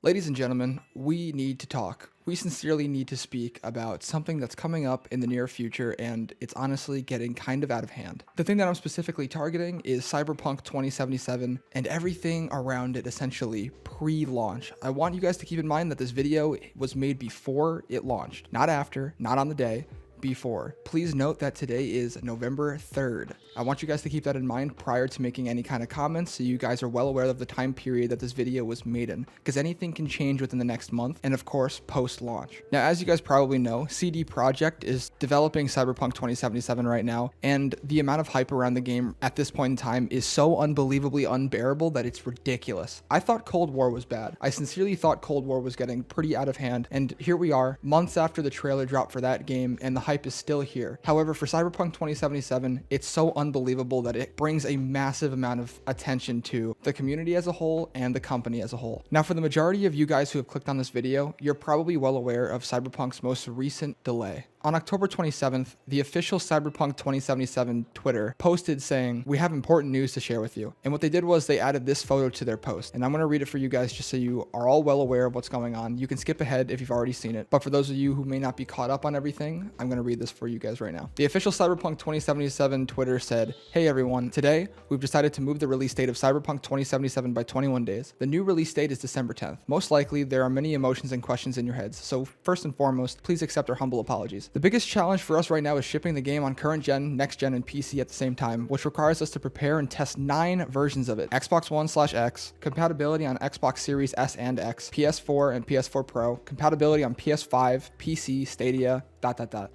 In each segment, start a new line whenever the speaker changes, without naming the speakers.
Ladies and gentlemen, we need to talk. We sincerely need to speak about something that's coming up in the near future, and it's honestly getting kind of out of hand. The thing that I'm specifically targeting is Cyberpunk 2077 and everything around it, essentially pre-launch. I want you guys to keep in mind that this video was made before it launched, not after, not on the day, before. Please note that today is November 3rd. I want you guys to keep that in mind prior to making any kind of comments, so you guys are well aware of the time period that this video was made in, because anything can change within the next month, and of course post-launch. Now, as you guys probably know, CD Projekt is developing Cyberpunk 2077 right now, and the amount of hype around the game at this point in time is so unbelievably unbearable that it's ridiculous. I thought Cold War was bad. I sincerely thought Cold War was getting pretty out of hand, and here we are, months after the trailer dropped for that game, and the hype is still here. However, for Cyberpunk 2077, it's so unbelievable that it brings a massive amount of attention to the community as a whole and the company as a whole. Now, for the majority of you guys who have clicked on this video, you're probably well aware of Cyberpunk's most recent delay. On October 27th, the official Cyberpunk 2077 Twitter posted saying, "We have important news to share with you." And what they did was they added this photo to their post. And I'm going to read it for you guys just so you are all well aware of what's going on. You can skip ahead if you've already seen it. But for those of you who may not be caught up on everything, I'm going to read this for you guys right now. The official Cyberpunk 2077 Twitter said, "Hey everyone, today we've decided to move the release date of Cyberpunk 2077 by 21 days. The new release date is December 10th. Most likely there are many emotions and questions in your heads. So first and foremost, please accept our humble apologies. The biggest challenge for us right now is shipping the game on current gen, next gen, and PC at the same time, which requires us to prepare and test 9 versions of it. Xbox One/X, compatibility on Xbox Series S and X, PS4 and PS4 Pro, compatibility on PS5, PC, Stadia,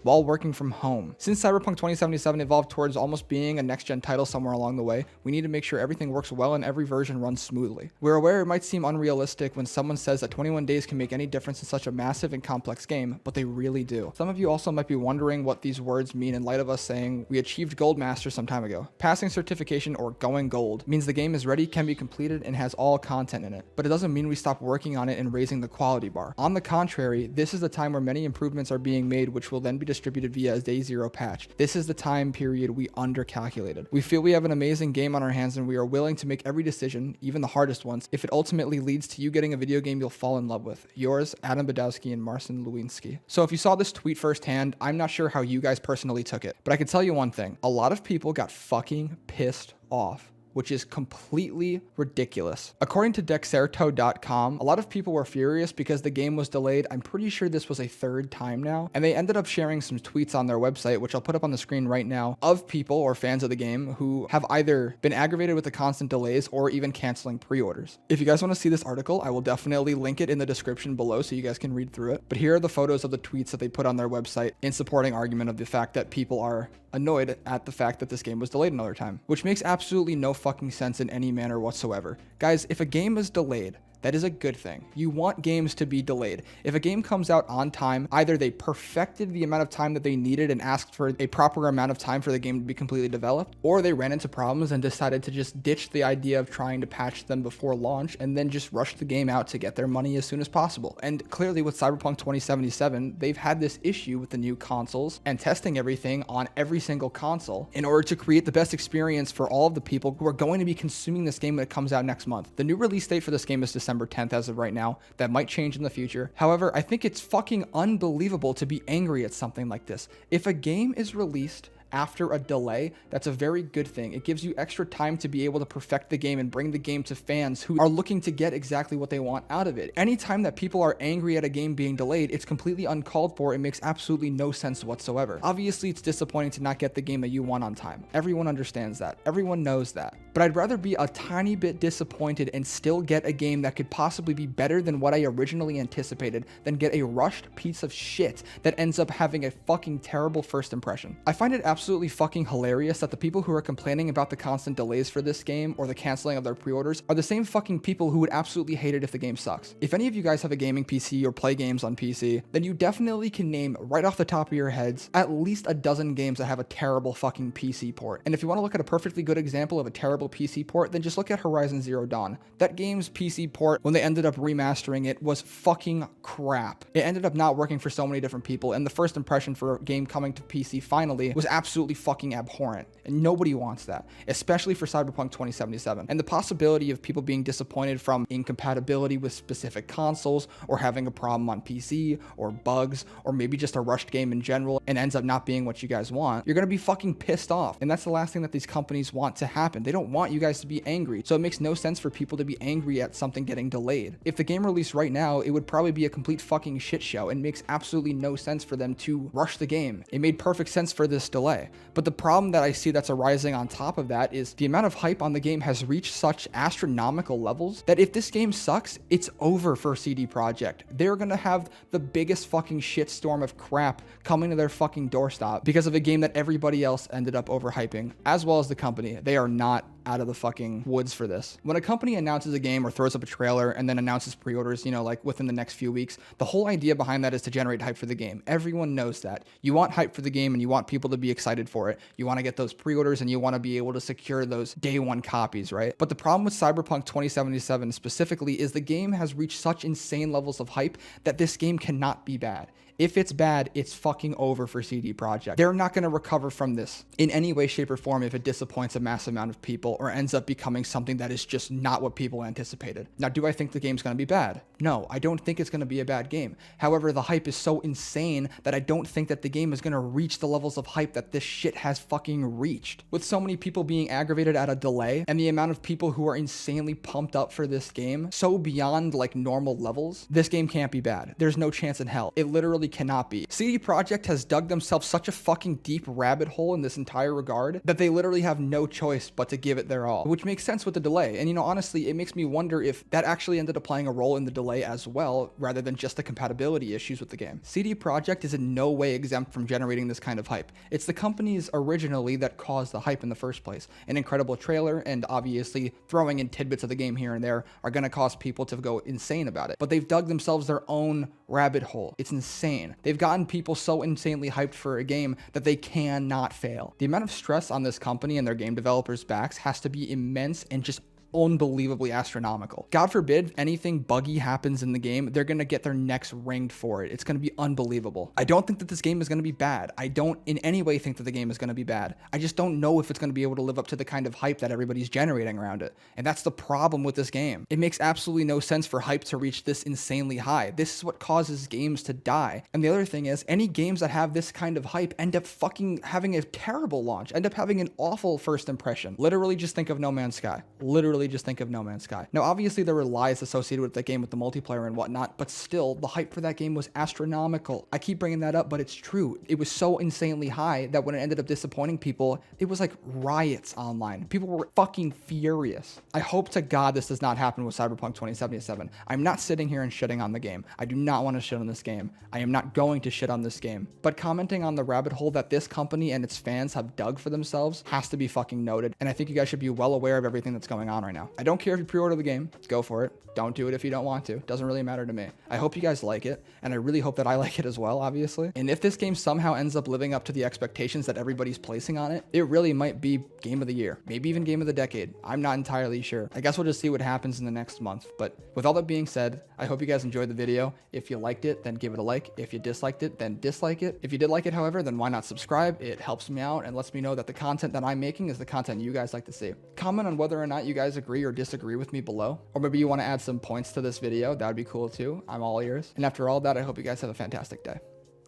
while working from home. Since Cyberpunk 2077 evolved towards almost being a next-gen title somewhere along the way, we need to make sure everything works well and every version runs smoothly. We're aware it might seem unrealistic when someone says that 21 days can make any difference in such a massive and complex game, but they really do. Some of you also might be wondering what these words mean in light of us saying we achieved Gold Master some time ago. Passing certification, or going gold, means the game is ready, can be completed, and has all content in it, but it doesn't mean we stop working on it and raising the quality bar. On the contrary, this is the time where many improvements are being made, which will then be distributed via a day 0 patch. This is the time period we undercalculated. We feel we have an amazing game on our hands, and we are willing to make every decision, even the hardest ones, if it ultimately leads to you getting a video game you'll fall in love with. Yours, Adam Badowski and Marcin Lewinsky." So if you saw this tweet firsthand, I'm not sure how you guys personally took it, but I can tell you one thing. A lot of people got fucking pissed off, which is completely ridiculous. According to Dexerto.com, a lot of people were furious because the game was delayed. I'm pretty sure this was a 3rd time now, and they ended up sharing some tweets on their website, which I'll put up on the screen right now, of people or fans of the game who have either been aggravated with the constant delays or even canceling pre-orders. If you guys want to see this article, I will definitely link it in the description below so you guys can read through it. But here are the photos of the tweets that they put on their website in supporting argument of the fact that people are annoyed at the fact that this game was delayed another time, which makes absolutely no fucking sense in any manner whatsoever. Guys, if a game is delayed, that is a good thing. You want games to be delayed. If a game comes out on time, either they perfected the amount of time that they needed and asked for a proper amount of time for the game to be completely developed, or they ran into problems and decided to just ditch the idea of trying to patch them before launch and then just rush the game out to get their money as soon as possible. And clearly with Cyberpunk 2077, they've had this issue with the new consoles and testing everything on every single console in order to create the best experience for all of the people who are going to be consuming this game when it comes out next month. The new release date for this game is December 10th as of right now. That might change in the future. However, I think it's fucking unbelievable to be angry at something like this. If a game is released after a delay, that's a very good thing. It gives you extra time to be able to perfect the game and bring the game to fans who are looking to get exactly what they want out of it. Anytime that people are angry at a game being delayed, it's completely uncalled for. It makes absolutely no sense whatsoever. Obviously, it's disappointing to not get the game that you want on time. Everyone understands that. Everyone knows that. But I'd rather be a tiny bit disappointed and still get a game that could possibly be better than what I originally anticipated than get a rushed piece of shit that ends up having a fucking terrible first impression. I find it absolutely fucking hilarious that the people who are complaining about the constant delays for this game or the canceling of their pre-orders are the same fucking people who would absolutely hate it if the game sucks. If any of you guys have a gaming PC or play games on PC, then you definitely can name right off the top of your heads at least a dozen games that have a terrible fucking PC port. And if you want to look at a perfectly good example of a terrible PC port, then just look at Horizon Zero Dawn. That game's PC port, when they ended up remastering it, was fucking crap. It ended up not working for so many different people, and the first impression for a game coming to PC finally was absolutely absolutely fucking abhorrent, and nobody wants that, especially for Cyberpunk 2077. And the possibility of people being disappointed from incompatibility with specific consoles, or having a problem on PC, or bugs, or maybe just a rushed game in general and ends up not being what you guys want, you're gonna be fucking pissed off. And that's the last thing that these companies want to happen. They don't want you guys to be angry. So it makes no sense for people to be angry at something getting delayed. If the game released right now, it would probably be a complete fucking shit show, and makes absolutely no sense for them to rush the game. It made perfect sense for this delay. But the problem that I see that's arising on top of that is the amount of hype on the game has reached such astronomical levels that if this game sucks, it's over for CD Projekt. They're gonna have the biggest fucking shitstorm of crap coming to their fucking doorstep because of a game that everybody else ended up overhyping, as well as the company. They are not out of the fucking woods for this. When a company announces a game or throws up a trailer and then announces pre-orders, like within the next few weeks, the whole idea behind that is to generate hype for the game. Everyone knows that. You want hype for the game and you want people to be excited for it. You want to get those pre-orders and you want to be able to secure those day one copies, right? But the problem with Cyberpunk 2077 specifically is the game has reached such insane levels of hype that this game cannot be bad. If it's bad, it's fucking over for CD Projekt. They're not going to recover from this in any way, shape, or form if it disappoints a massive amount of people or ends up becoming something that is just not what people anticipated. Now, do I think the game's going to be bad? No, I don't think it's going to be a bad game. However, the hype is so insane that I don't think that the game is going to reach the levels of hype that this shit has fucking reached. With so many people being aggravated at a delay and the amount of people who are insanely pumped up for this game, so beyond like normal levels, this game can't be bad. There's no chance in hell. It literally cannot be. CD Projekt has dug themselves such a fucking deep rabbit hole in this entire regard that they literally have no choice but to give it their all, which makes sense with the delay. And honestly, it makes me wonder if that actually ended up playing a role in the delay as well, rather than just the compatibility issues with the game. CD Projekt is in no way exempt from generating this kind of hype. It's the companies originally that caused the hype in the first place. An incredible trailer and obviously throwing in tidbits of the game here and there are going to cause people to go insane about it. But they've dug themselves their own rabbit hole. It's insane. They've gotten people so insanely hyped for a game that they cannot fail. The amount of stress on this company and their game developers' backs has to be immense and just unbelievably astronomical. God forbid anything buggy happens in the game, they're gonna get their necks wringed for it. It's gonna be unbelievable. I don't think that this game is gonna be bad. I don't in any way think that the game is gonna be bad. I just don't know if it's gonna be able to live up to the kind of hype that everybody's generating around it. And that's the problem with this game. It makes absolutely no sense for hype to reach this insanely high. This is what causes games to die. And the other thing is, any games that have this kind of hype end up fucking having a terrible launch, end up having an awful first impression. Literally just think of No Man's Sky. Literally just think of No Man's Sky. Now, obviously there were lies associated with that game with the multiplayer and whatnot, but still, the hype for that game was astronomical. I keep bringing that up, but it's true. It was so insanely high that when it ended up disappointing people, it was like riots online. People were fucking furious. I hope to God this does not happen with Cyberpunk 2077. I'm not sitting here and shitting on the game. I do not want to shit on this game. I am not going to shit on this game. But commenting on the rabbit hole that this company and its fans have dug for themselves has to be fucking noted, and I think you guys should be well aware of everything that's going on right now. I don't care if you pre-order the game, go for it. Don't do it if you don't want to. Doesn't really matter to me. I hope you guys like it, and I really hope that I like it as well, obviously. And if this game somehow ends up living up to the expectations that everybody's placing on it, it really might be game of the year, maybe even game of the decade. I'm not entirely sure. I guess we'll just see what happens in the next month. But with all that being said, I hope you guys enjoyed the video. If you liked it, then give it a like. If you disliked it, then dislike it. If you did like it, however, then why not subscribe? It helps me out and lets me know that the content that I'm making is the content you guys like to see. Comment on whether or not you guys agree or disagree with me below, or maybe you want to add some points to this video. That would be cool too. I'm all ears. And after all that, I hope you guys have a fantastic day.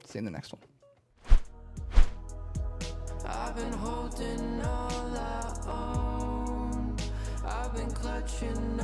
See you in the next one. I've been holding all I own. I've been clutching